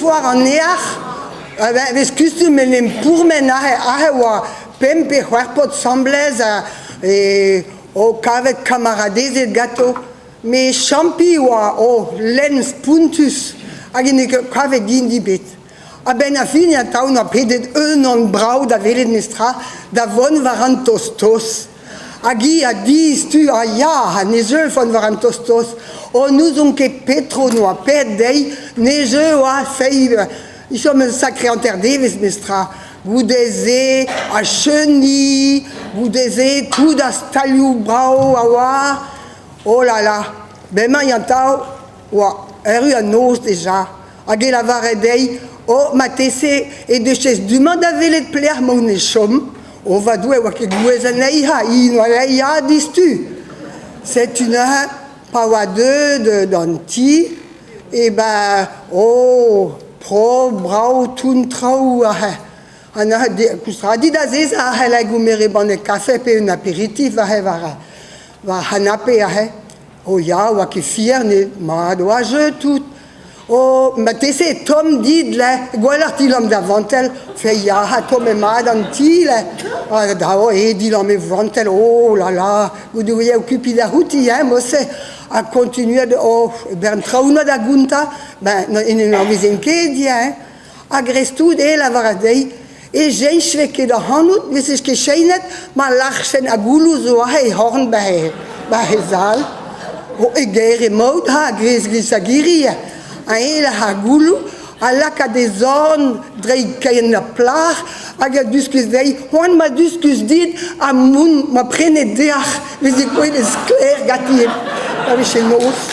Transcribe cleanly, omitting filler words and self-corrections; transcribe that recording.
foar an each, vez kustum en pourmen ahe oa pempe c'hwerpot samblez o kavet kamaradezet gato, me champi oa o lens puntus, hag en kavet din dibet. A ben a fin a taoun a pedet an brau da velet nestra, da von war an tostos. Agi a diz tu a ya, a nezeul von war an tostos, o nous on ket petro no a pet dei, nezeul oa fei, isom un sacré anterdevez nestra, goudeze a cheni, goudeze tout da staliou brau a oa, oh la la, ben ma yantao, oa, eru a noz deja, hag e la vare dei, o ma tese e de chez du man da velet pler ma un e chom, o va doue oa ket gouez an eiha, in oa eiha distu. C'est une pa oa d'an ti, e ben, oh, pro, brau, tun, trao, an a koustra dit a zez a la goumere ban e kafe pe un apéritif va hanape o ya oa ket fier ne ma doa je tout. O, ma tese tom dit le, gwellart ilam da vantel, fe ya ha tom e mad an ti le, da o dilam e vantel, oh la la, goudou ye okupi da houti, mose, a continue de, oh, ben traouna da gunta, ben, en an vizen ket di, hag restout e la varadei, e jein sveke da hanout, vezes ket cheinet, ma lachsen a goulou zo a he horn ba he zal, o e geir e mout, ha, gris a giri, a la ha goulou, a lak a de zon drei kayen na plach, hag a duskus dei, hoan ma duskus dit, a moun ma prene deach, vezes koe de skler gati, a veche nos.